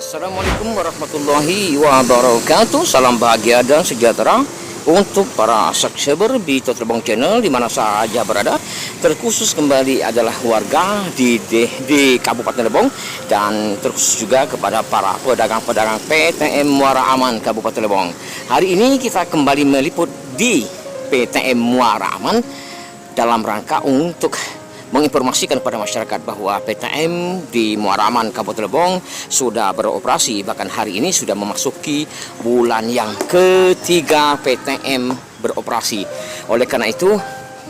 Assalamualaikum warahmatullahi wabarakatuh. Salam bahagia dan sejahtera untuk para subscriber di Terbang Channel di mana saja berada. Terkhusus kembali adalah warga di Kabupaten Lebong dan terkhusus juga kepada para pedagang-pedagang PTM Muara Aman Kabupaten Lebong. Hari ini kita kembali meliput di PTM Muara Aman dalam rangka untuk menginformasikan kepada masyarakat bahwa PTM di Muara Aman Kabupaten Lebong sudah beroperasi. Bahkan hari ini sudah memasuki bulan yang ketiga PTM beroperasi. Oleh karena itu,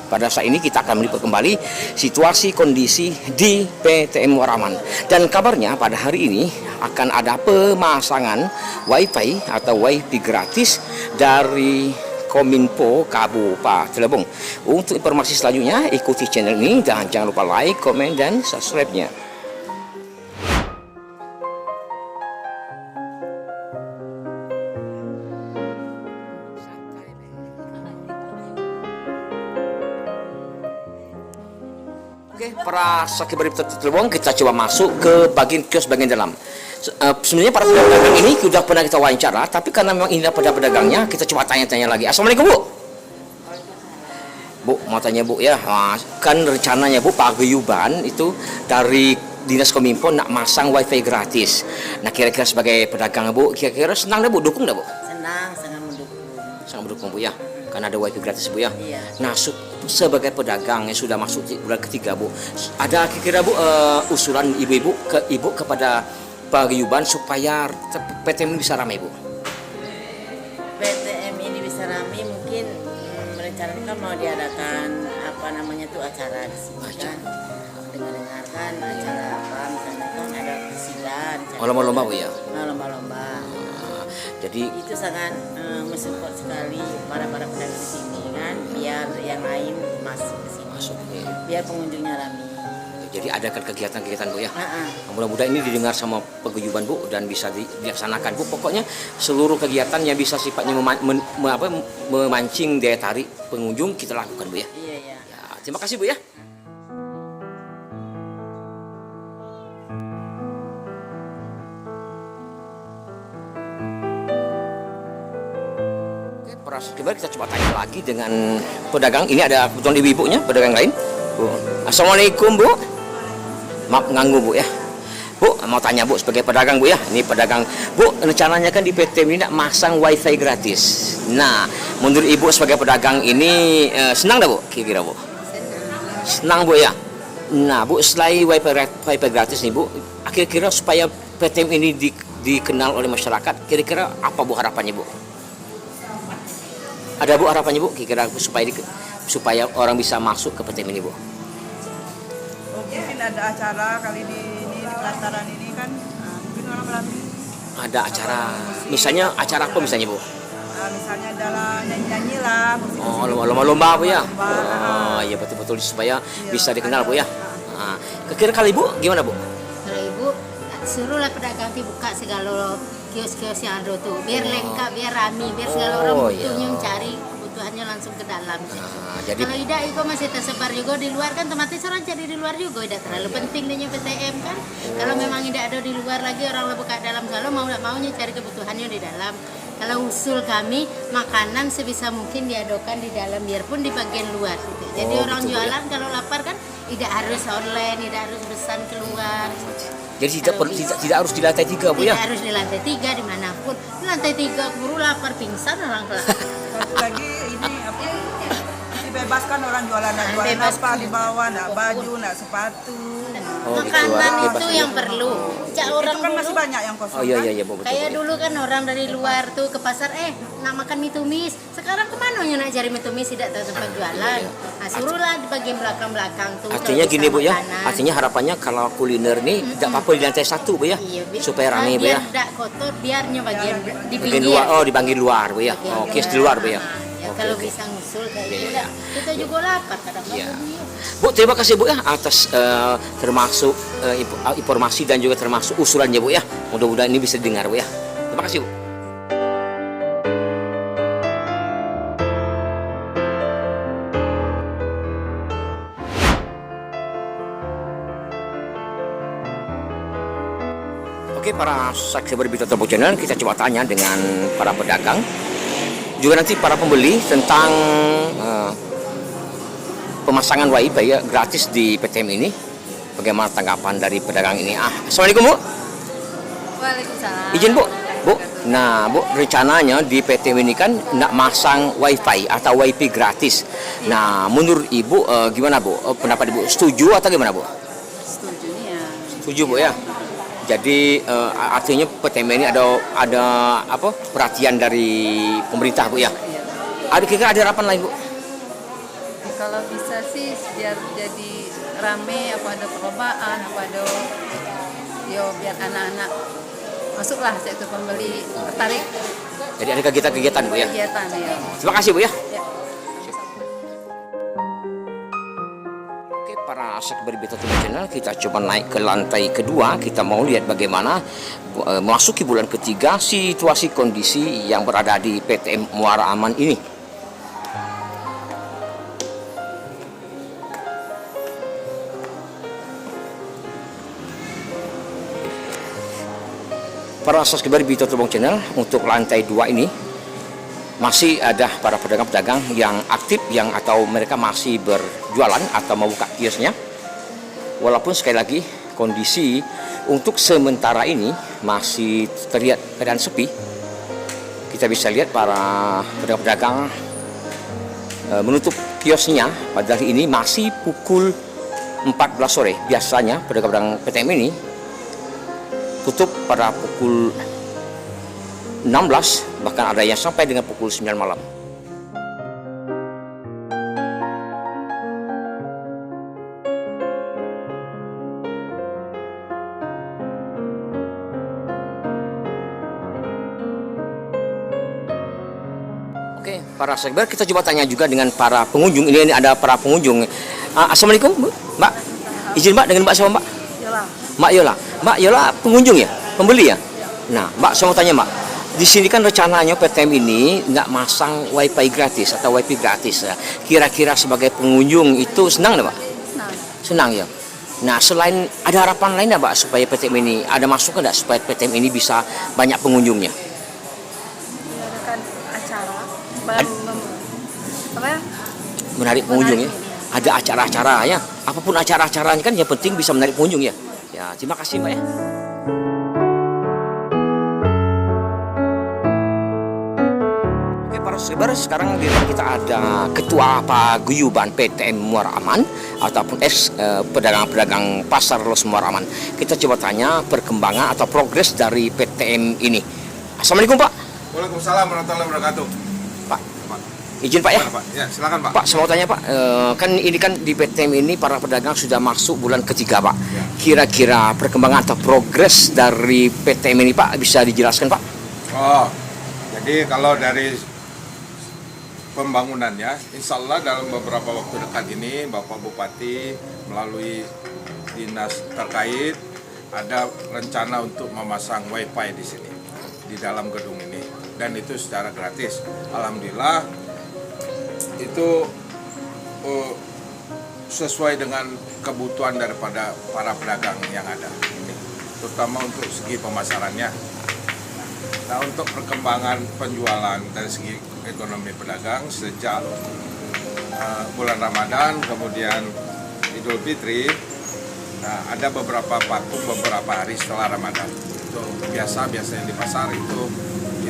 pada saat ini kita akan meliput kembali situasi kondisi di PTM Muara Aman. Dan kabarnya pada hari ini akan ada pemasangan WiFi atau WiFi gratis dari Kominfo Kabupaten Lebong. Untuk informasi selanjutnya ikuti channel ini dan jangan lupa like, komen, dan subscribe-nya. Oke, para sahabat Lebong, kita coba masuk ke bagian kios bagian dalam. Sebenarnya para pedagang ini sudah pernah kita wawancara, tapi karena memang ini pada pedagangnya, kita coba tanya-tanya lagi. Assalamualaikum, Bu. Bu, mau tanya Bu ya, kan rencananya Bu paguyuban itu dari Dinas Kominfo nak masang WiFi gratis. Nah, kira-kira sebagai pedagang Bu, kira-kira senang dah Bu, dukung dah Bu? Senang, sangat mendukung. Sangat mendukung Bu ya, karena ada WiFi gratis Bu ya. Iya. Nah, sebagai pedagang yang sudah masuk di bulan ketiga Bu, ada kira-kira Bu usulan ibu-ibu kepada paguyuban supaya PTM bisa ramai Bu? PTM ini bisa ramai, mungkin merencanakan mau diadakan apa namanya tuh acara di sini kan. Dengar-dengar kan acara apa misalnya kan ada presiden. Lomba-lomba Bu ya? Lomba-lomba. Jadi itu sangat mensupport sekali para pedagang di sini kan, biar yang lain masuk ke sini. ya. Biar pengunjungnya ramai. Jadi adakan kegiatan-kegiatan Bu ya. Mudah-mudahan ini didengar sama paguyuban Bu dan bisa dilaksanakan Bu. Pokoknya seluruh kegiatan yang bisa sifatnya memancing daya tarik pengunjung kita lakukan Bu ya. Iya, iya. Ya, terima kasih Bu ya. Oke, para subscriber, kita coba tanya lagi dengan pedagang. Ini ada kebetulan ibu-ibunya, pedagang lain. Bu. Assalamualaikum Bu. Maaf ganggu Bu ya. Bu, mau tanya Bu sebagai pedagang Bu ya. Ini pedagang Bu, rencananya kan di PT ini nak masang WiFi gratis. Nah, menurut Ibu sebagai pedagang ini senang dah Bu kira-kira Bu? Senang Bu ya. Nah Bu, selain WiFi gratis nih Bu, kira-kira supaya PTM ini dikenal oleh masyarakat, kira-kira apa Bu harapannya Bu? Ada Bu harapannya Bu kira-kira supaya orang bisa masuk ke PTM ini Bu? Mungkin ada acara kali di pelataran ini kan, mungkin orang ramai. Ada acara, misalnya acara apa misalnya Bu? Misalnya adalah nyanyi-nyanyi lah. Oh, lomba-lomba Bu ya? Lomba. Oh iya, betul-betul supaya bisa dikenal Bu ya. Nah, kira-kira kali Bu gimana Bu? Kalau Ibu suruhlah pedagang buka segala kios-kios yang ada tuh, biar lengkap, biar rame, biar segala orang butuhnya mencari kebutuhannya langsung ke dalam. Jadi kalau tidak, itu masih tersebar juga di luar kan, otomatis orang cari di luar juga, tidak terlalu penting dia PTM kan. Kalau memang tidak ada di luar lagi, orang buka dalam selalu maunya cari kebutuhannya di dalam. Kalau usul kami, makanan sebisa mungkin diadakan di dalam, biarpun di bagian luar gitu. Jadi orang betul, jualan kalau lapar kan tidak harus online, tidak harus pesan keluar. Jadi tidak harus di lantai 3 Bu ya? Tidak harus di lantai 3 dimanapun. Di lantai 3 keburu lapar pingsan orang kelas. Satu lagi ini apa? Dibebaskan orang jualan apa di bawah, nak baju, nak sepatu. Makanan itu yang perlu. Cak orang Itu kan dulu, masih banyak yang kosong. Oh iya Bu, betul. kayak dulu kan orang dari luar tuh ke pasar, nak makan mie tumis. Sekarang kemana nak cari mie tumis, tidak tahu tempat jualan. Nah, suruhlah di bagian belakang tuh. Artinya kalau gini bisa Bu ya, makanan. artinya harapannya kalau kuliner nih tidak apa-apa di lantai 1 Bu ya, Iya, supaya ramai Bu ya. biar tidak kotor, biarnya bagian di Bagian pinggir. luar, oh di bagian luar Bu ya, oh kios di luar Bu ya. Ya, Oke, kalau oke. bisa ngusul kayak Iya, gitu iya. dah. Kita juga lapar kadang-kadang. Iya. Iya. Bu, terima kasih Bu ya atas termasuk informasi dan juga termasuk usulannya Bu ya. Mudah-mudahan ini bisa didengar Bu ya. Terima kasih Bu. Oke, para subscriber Bito Turbo Channel, kita coba tanya dengan para pedagang, juga nanti para pembeli tentang pemasangan WiFi ya gratis di PTM ini. Bagaimana tanggapan dari pedagang ini? Assalamualaikum Bu. Waalaikumsalam. Izin Bu. Bu, nah Bu, rencananya di PTM ini kan nak masang WiFi atau WiFi gratis. Nah, menurut Ibu gimana Bu? Pendapat Ibu setuju atau gimana Bu? Setuju nih ya. Setuju Bu ya. Jadi artinya PTM ini ada apa perhatian dari pemerintah Bu ya. Iya. Ada kira ada harapan lain Bu? Kalau bisa sih biar jadi rame, apa ada perlombaan, apa ada biar anak-anak masuklah itu pembeli tertarik Jadi ada kegiatan-kegiatan Bu ya. kegiatan ya. Terima kasih Bu ya. Ya. Oke, para subscriber Bito Turbo Channel, kita coba naik ke lantai kedua. Kita mau lihat bagaimana memasuki bulan ketiga situasi kondisi yang berada di PTM Muara Aman ini. Para subscriber Bito Turbo Channel, untuk lantai 2 ini masih ada para pedagang-pedagang yang aktif atau mereka masih berjualan atau membuka kiosnya. Walaupun sekali lagi kondisi untuk sementara ini masih terlihat keadaan sepi. Kita bisa lihat para pedagang-pedagang menutup kiosnya pada hari ini masih pukul 14 sore. Biasanya pedagang-pedagang PTM ini tutup pada pukul 16, bahkan ada yang sampai dengan pukul 9 malam. Oke, para subscriber, kita coba tanya juga dengan para pengunjung. Ini ada para pengunjung. Assalamualaikum Bu, Mbak. Izin Mbak, dengan Mbak siapa Mbak? Yola. Mbak Yola. Mbak Yola pengunjung ya? Pembeli ya? Nah, Mbak, saya mau tanya Mbak. Di sini kan rencananya PTM ini nggak masang WiFi gratis atau WiFi gratis ya. Kira-kira sebagai pengunjung itu senang nggak Mbak? Senang. Senang ya. Nah, selain ada harapan lain nggak Mbak supaya PTM ini ada masukan nggak supaya PTM ini bisa banyak pengunjungnya? Diadakan acara apa ya? Menarik pengunjung ya. Ada acara-acaranya. Apapun acara-acaranya kan yang penting bisa menarik pengunjung ya. Ya, terima kasih Mbak ya. Oke, para subscriber, sekarang di depan kita ada Ketua Paguyuban PTM Muara Aman ataupun pedagang-pedagang Pasar Los Muara Aman. Kita coba tanya perkembangan atau progres dari PTM ini. Assalamualaikum Pak. Waalaikumsalam warahmatullahi wabarakatuh. Pak, izin Pak ya. Pak? Ya, silakan Pak. Pak, saya mau tanya Pak, kan ini kan di PTM ini para pedagang sudah masuk bulan ketiga Pak. Kira-kira perkembangan atau progres dari PTM ini Pak bisa dijelaskan Pak? Oh, jadi kalau dari pembangunannya, insya Allah dalam beberapa waktu dekat ini Bapak Bupati melalui dinas terkait ada rencana untuk memasang WiFi di sini, di dalam gedung ini, dan itu secara gratis. Alhamdulillah itu sesuai dengan kebutuhan daripada para pedagang yang ada ini, terutama untuk segi pemasarannya. Nah, untuk perkembangan penjualan dari segi ekonomi pedagang sejak bulan Ramadan, kemudian Idul Fitri, nah, ada beberapa patung beberapa hari setelah Ramadan. Itu biasanya di pasar itu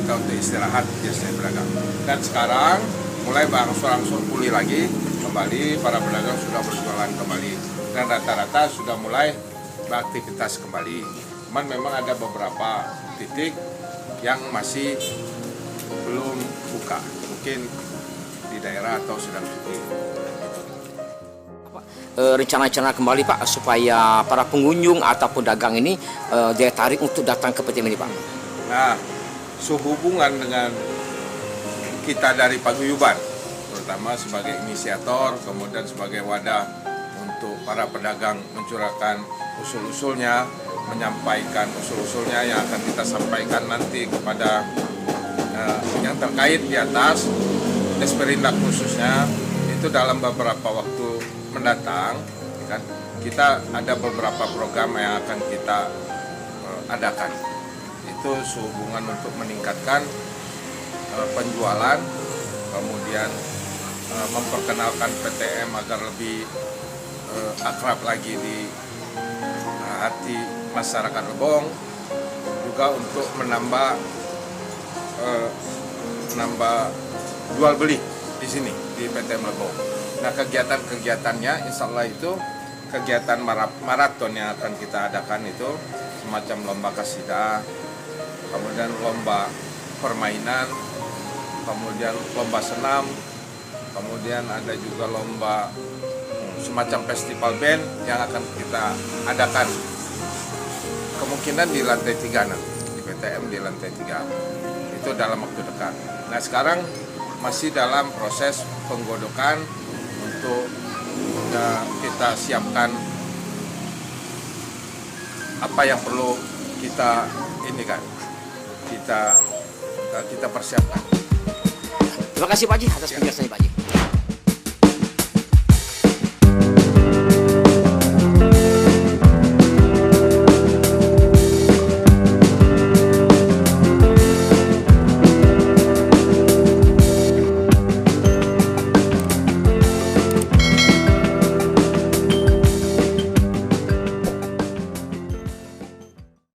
kita untuk istirahat biasanya pedagang. Dan sekarang mulai berangsur-angsur pulih lagi kembali, para pedagang sudah berjualan kembali dan rata-rata sudah mulai beraktivitas kembali. Cuman memang ada beberapa titik yang masih belum buka, mungkin di daerah atau sedang sepi. Rencana-rencana kembali Pak supaya para pengunjung atau pedagang ini daya tarik untuk datang ke PTM ini Pak? Nah, sehubungan dengan kita dari Paguyuban, terutama sebagai inisiator, kemudian sebagai wadah untuk para pedagang mencurahkan usul-usulnya, menyampaikan usul-usulnya yang akan kita sampaikan nanti kepada yang terkait di atas, Desperindak khususnya, itu dalam beberapa waktu mendatang, kan, kita ada beberapa program yang akan kita adakan. Itu sehubungan untuk meningkatkan penjualan, kemudian memperkenalkan PTM agar lebih akrab lagi di hati masyarakat Lebong, juga untuk menambah jual beli di sini di PTM Lebong. Nah, kegiatan-kegiatannya insya Allah itu kegiatan maraton yang akan kita adakan itu semacam lomba kasidah, kemudian lomba permainan, kemudian lomba senam, kemudian ada juga lomba semacam festival band yang akan kita adakan kemungkinan di lantai 3 nanti, di PTM di lantai 3 itu dalam waktu dekat. Nah, sekarang masih dalam proses penggodokan untuk kita siapkan apa yang perlu kita kita persiapkan. Terima kasih Pak Haji atas penjelasannya Pak Haji.